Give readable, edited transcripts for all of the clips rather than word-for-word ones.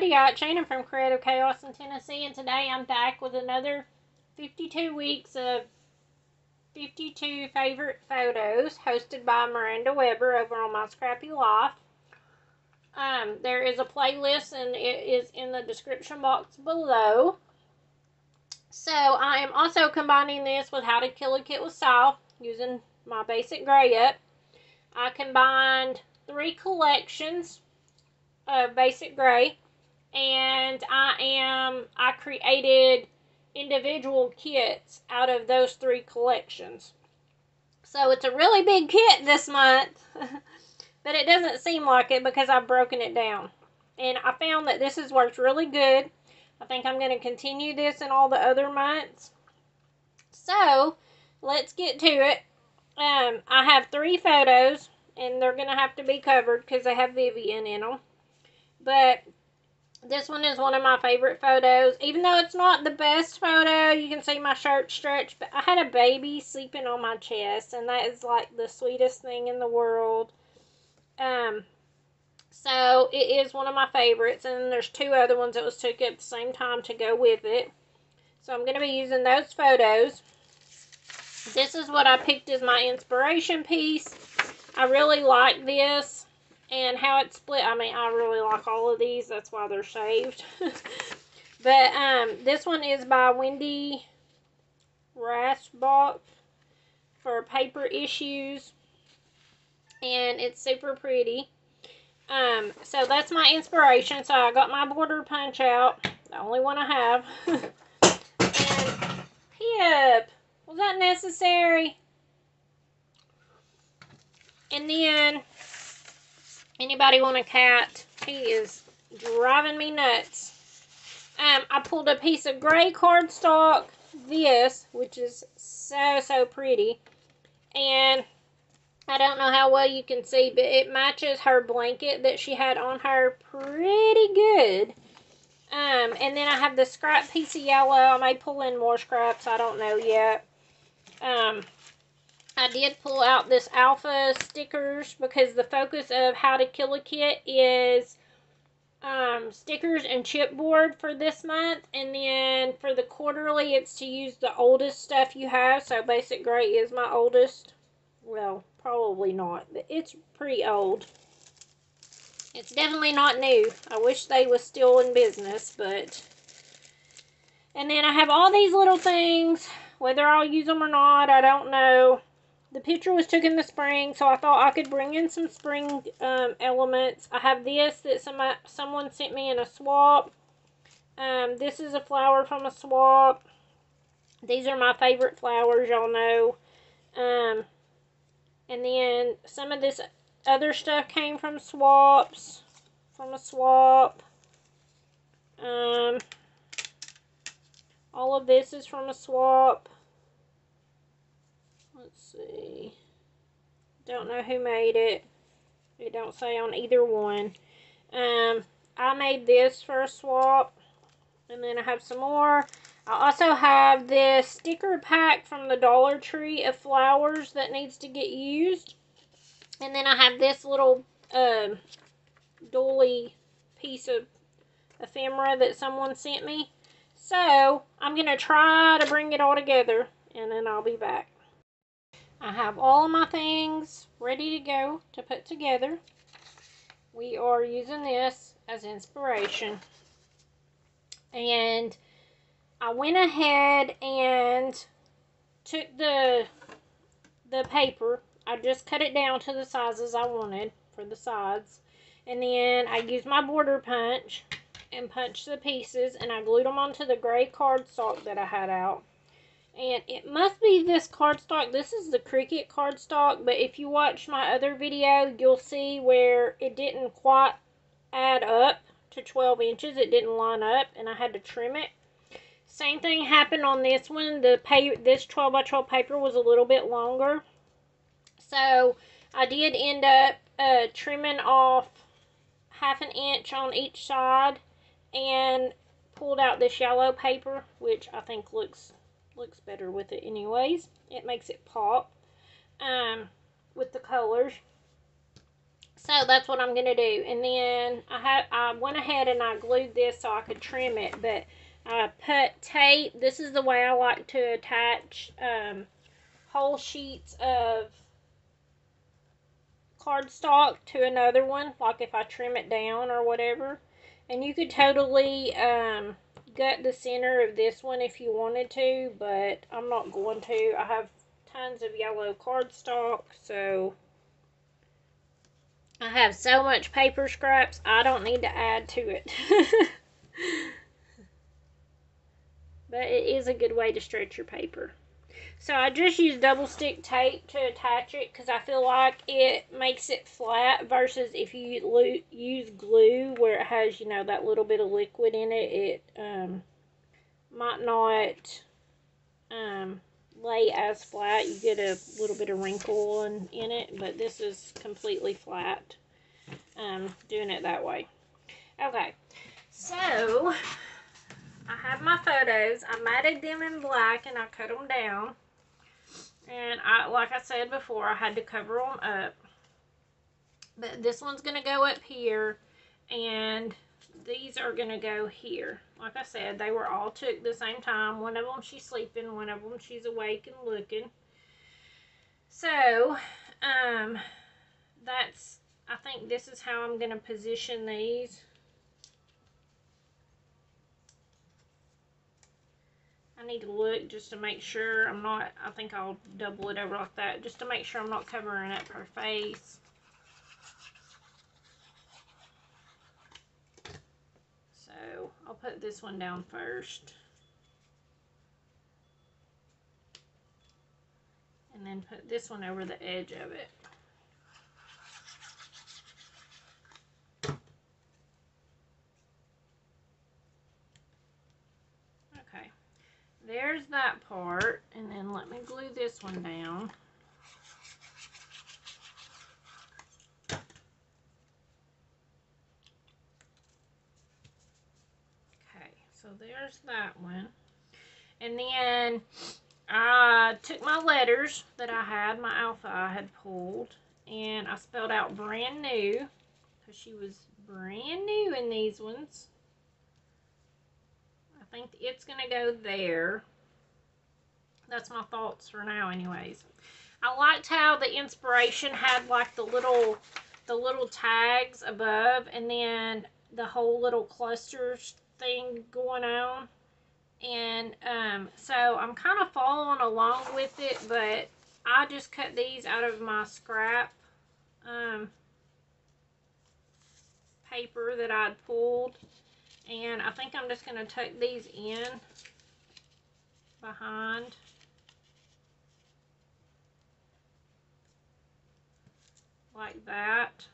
Zodiac, Shannon from Creative Chaos in Tennessee, and today I'm back with another 52 weeks of 52 favorite photos hosted by Miranda Weber over on My Scrappy Life. There is a playlist and it is in the description box below. So I am also combining this with How to Kill a Kit with Style using my basic gray up. I combined 3 collections of basic gray, and I created individual kits out of those 3 collections. So it's a really big kit this month, but it doesn't seem like it because I've broken it down. And I found that this has worked really good. I think I'm going to continue this in all the other months. So let's get to it. I have 3 photos, and they're going to have to be covered because they have Vivian in them. But this one is one of my favorite photos. Even though it's not the best photo, you can see my shirt stretched. But I had a baby sleeping on my chest, and that is like the sweetest thing in the world. So it is one of my favorites. And then there's 2 other ones that was took at the same time to go with it. So I'm going to be using those photos. This is what I picked as my inspiration piece. I really like this and how it's split. I mean, I really like all of these. That's why they're saved. But this one is by Wendy Rasbach for Paper Issues. And it's super pretty. So that's my inspiration. So I got my border punch out. The only one I have. And Pip. Was that necessary? And then, anybody want a cat? He is driving me nuts. I pulled a piece of gray cardstock, which is so pretty. And I don't know how well you can see, but it matches her blanket that she had on her pretty good. And then I have the scrap piece of yellow. I may pull in more scraps. I don't know yet. I did pull out this alpha stickers because the focus of How to Kill a Kit is stickers and chipboard for this month. And then for the quarterly, it's to use the oldest stuff you have. So Basic Gray is my oldest. Well, probably not, but it's pretty old. It's definitely not new. I wish they was still in business, but... And then I have all these little things. Whether I'll use them or not, I don't know. The picture was took in the spring, so I thought I could bring in some spring elements. I have this that someone sent me in a swap. This is a flower from a swap. These are my favorite flowers, y'all know. And then some of this other stuff came from swaps. From a swap. All of this is from a swap. Let's see. Don't know who made it. It don't say on either one. I made this for a swap. And then I have some more. I also have this sticker pack from the Dollar Tree of flowers that needs to get used. And then I have this little doily piece of ephemera that someone sent me. So, I'm going to try to bring it all together, and then I'll be back. I have all of my things ready to go to put together. We are using this as inspiration. And I went ahead and took the paper. I just cut it down to the sizes I wanted for the sides. And then I used my border punch and punched the pieces, and I glued them onto the gray cardstock that I had out. And it must be this cardstock. This is the Cricut cardstock, but if you watch my other video, you'll see where it didn't quite add up to 12 inches. It didn't line up, and I had to trim it. Same thing happened on this one. This 12 by 12 paper was a little bit longer. So, I did end up trimming off 1/2 inch on each side and pulled out this yellow paper, which I think looks better with it anyways. It makes it pop with the colors. So that's what I'm going to do. And then I went ahead and I glued this so I could trim it. But I put tape. This is the way I like to attach whole sheets of cardstock to another one. Like if I trim it down or whatever. And you could totally gut the center of this one if you wanted to. But I'm not going to. I have tons of yellow cardstock. So I have so much paper scraps, I don't need to add to it. But it is a good way to stretch your paper. So I just use double stick tape to attach it because I feel like it makes it flat versus if you use glue where it has, you know, that little bit of liquid in it, it might not lay as flat. You get a little bit of wrinkle in it, but this is completely flat. Doing it that way. Okay, so I have my photos. I matted them in black and I cut them down. And like I said before, I had to cover them up. But this one's going to go up here and these are going to go here. Like I said, they were all took the same time. One of them she's sleeping, one of them she's awake and looking. So, I think this is how I'm going to position these. I need to look just to make sure I'm not, I think I'll double it over like that, just to make sure I'm not covering up her face. So, I'll put this one down first. And then put this one over the edge of it. Okay, there's that part. And then let me glue this one down. Okay, so there's that one. And then I took my letters that I had, my alpha I had pulled, and I spelled out brand new, because she was brand new in these ones. I think it's going to go there. That's my thoughts for now anyways. I liked how the inspiration had like the little tags above and then the whole little clusters thing going on. And so I'm kind of following along with it, but I just cut these out of my scrap paper that I'd pulled. And I think I'm just going to tuck these in behind. Like that.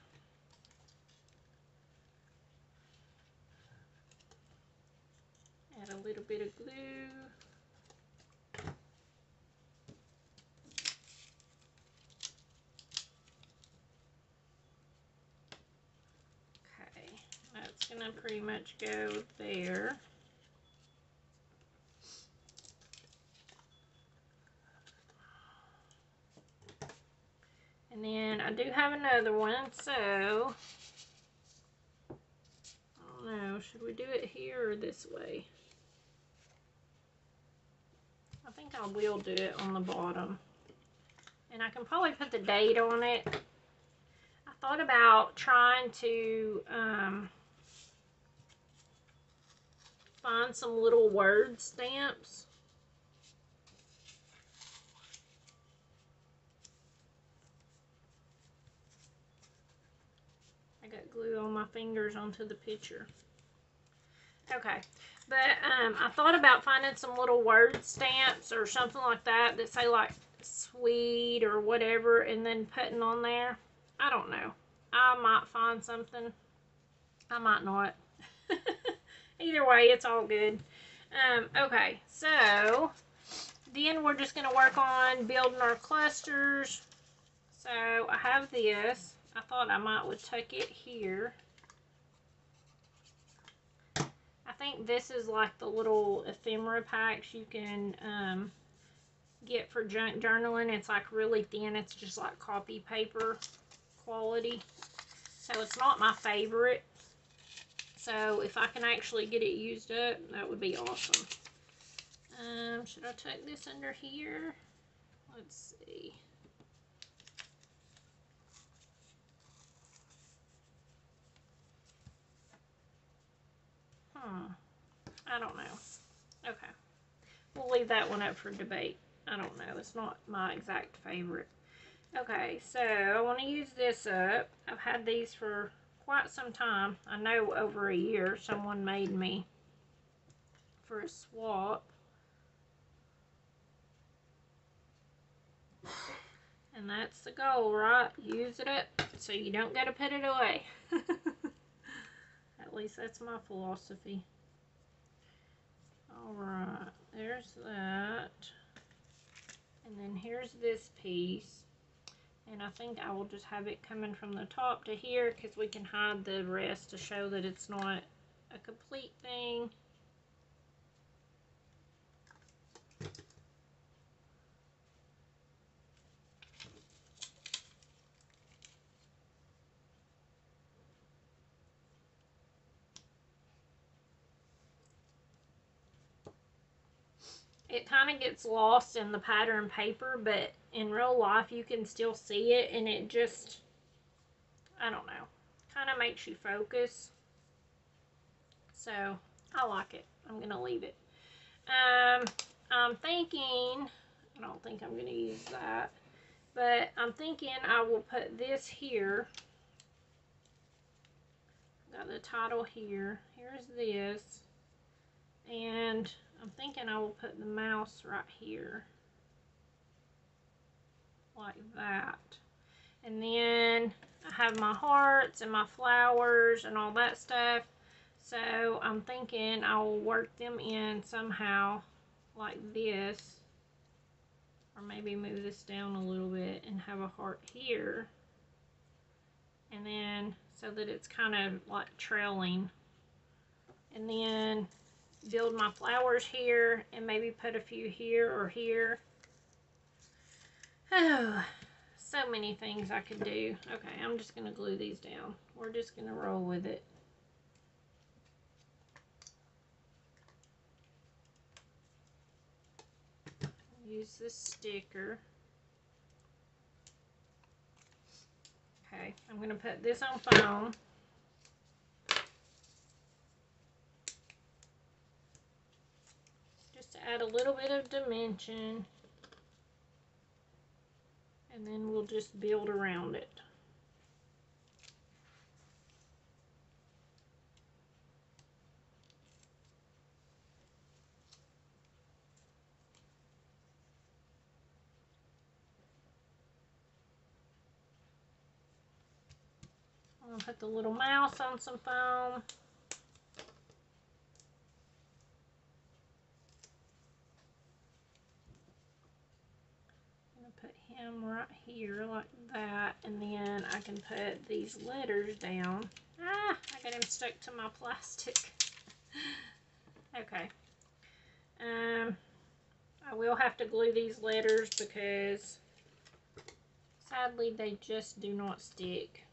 Add a little bit of glue. Okay, that's gonna pretty much go there. And then I do have another one, so I don't know, should we do it here or this way? I think I will do it on the bottom. And I can probably put the date on it. I thought about trying to find some little word stamps. I got glue on my fingers onto the picture. Okay, but I thought about finding some little word stamps or something like that that say like sweet or whatever and then putting on there. I don't know. I might find something. I might not. Either way, it's all good. Okay, so then we're just going to work on building our clusters. So I have this. I thought I might would tuck it here. I think this is like the little ephemera packs you can get for junk journaling. It's like really thin. It's just like copy paper quality. So it's not my favorite. So if I can actually get it used up, that would be awesome. Should I tuck this under here? Let's see. I don't know. Okay. We'll leave that one up for debate. I don't know. It's not my exact favorite. Okay, so I want to use this up. I've had these for quite some time. I know over a year. Someone made me for a swap. And that's the goal, right? Use it up so you don't got to put it away. At least that's my philosophy. Alright, there's that. And then here's this piece. And I think I will just have it coming from the top to here because we can hide the rest to show that it's not a complete thing. It kind of gets lost in the pattern paper, but in real life you can still see it, and it just, I don't know, kind of makes you focus. So I like it. I'm gonna leave it. I'm thinking, I don't think I'm gonna use that, but I'm thinking I will put this here. Got the title here. Here's this, and I'm thinking I will put the mouse right here, like that. And then I have my hearts and my flowers and all that stuff. So I'm thinking I will work them in somehow like this. Or maybe move this down a little bit and have a heart here. And then so that it's kind of like trailing. And then build my flowers here and maybe put a few here or here. Oh, so many things I could do. Okay, I'm just going to glue these down. We're just going to roll with it. Use this sticker. Okay, I'm going to put this on foam. Just to add a little bit of dimension. And then we'll just build around it. I'm going to put the little mouse on some foam. Put him right here like that, and then I can put these letters down. I got him stuck to my plastic. Okay. I will have to glue these letters because sadly they just do not stick.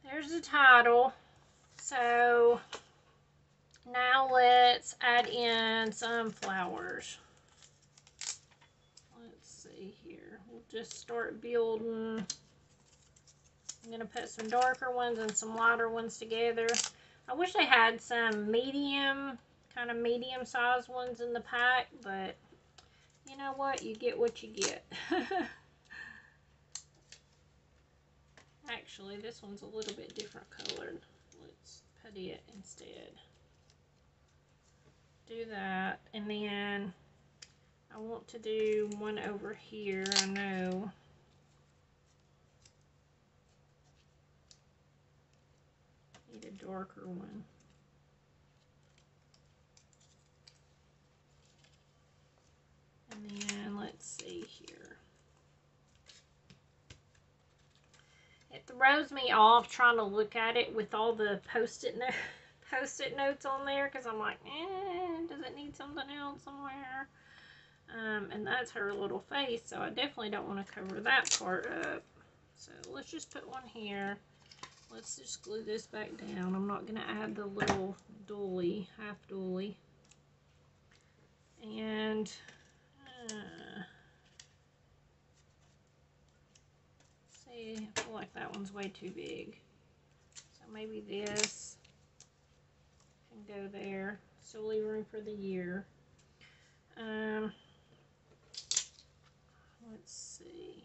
There's the title. So now let's add in some flowers. Let's see here. We'll just start building. I'm going to put some darker ones and some lighter ones together. I wish they had some medium, kind of medium sized ones in the pack, but you know what? You get what you get. Actually, this one's a little bit different colored. Let's put it instead. Do that, and then I want to do one over here, I know. Need a darker one. And then let's see here. It throws me off trying to look at it with all the post-it Post-it notes on there because I'm like, does it need something else somewhere? And that's her little face, so I definitely don't want to cover that part up. So let's just put one here. Let's just glue this back down. I'm not going to add the little doily, half doily. And see, I feel like that one's way too big. So maybe this can go there. Still leave room for the year. Let's see.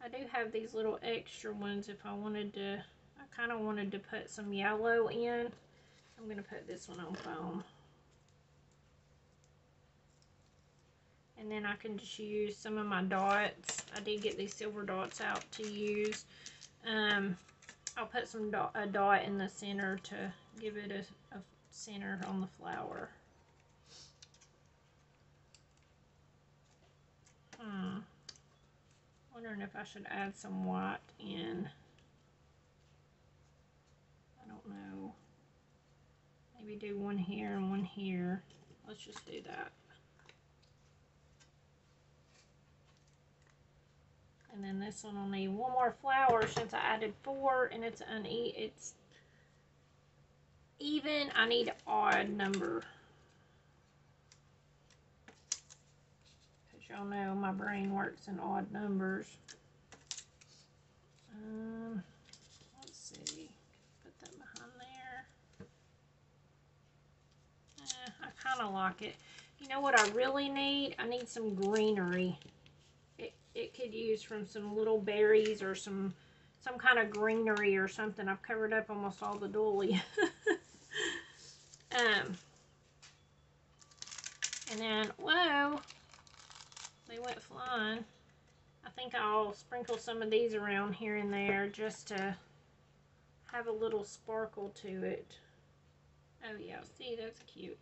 I do have these little extra ones if I wanted to. I kind of wanted to put some yellow in. I'm going to put this one on foam. And then I can just use some of my dots. I did get these silver dots out to use. I'll put a dot in the center to give it a center on the flower. Wondering if I should add some white in. I don't know. Maybe do one here and one here. Let's just do that. And then this one will need one more flower since I added 4 and it's even. I need an odd number. Because y'all know my brain works in odd numbers. Let's see. Put that behind there. I kind of like it. You know what I really need? I need some greenery. It could use from some little berries or some kind of greenery or something. I've covered up almost all the doily. And then, whoa, they went flying. I think I'll sprinkle some of these around here and there just to have a little sparkle to it. Oh yeah, see, that's cute.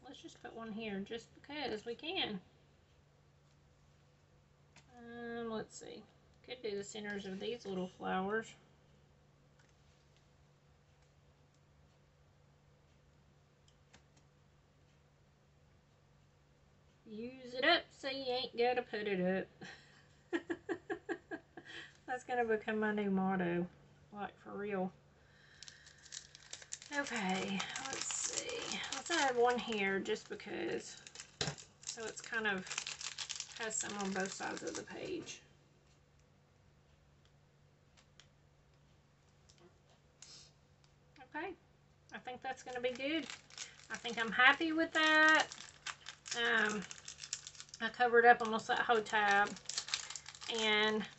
Let's just put one here just because we can. Let's see. Could do the centers of these little flowers. Use it up so you ain't gotta put it up. That's gonna become my new motto. Like, for real. Okay, let's see. Let's add one here just because. So it's kind of has some on both sides of the page. Okay, I think that's going to be good. I think I'm happy with that. I covered up almost that whole tab,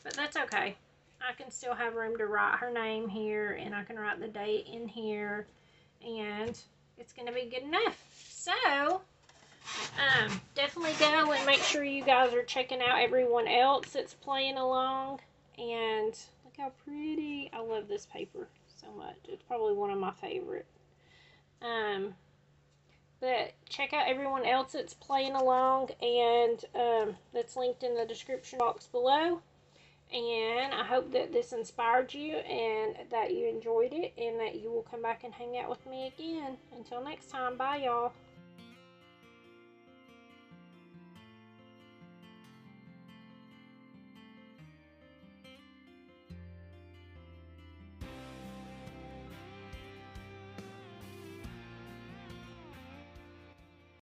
but that's okay. I can still have room to write her name here, and I can write the date in here, and it's going to be good enough. So, definitely go and make sure you guys are checking out everyone else that's playing along. And look how pretty. I love this paper so much. It's probably one of my favorite. But check out everyone else that's playing along, and that's linked in the description box below. And I hope that this inspired you and that you enjoyed it and that you will come back and hang out with me again. Until next time, bye y'all.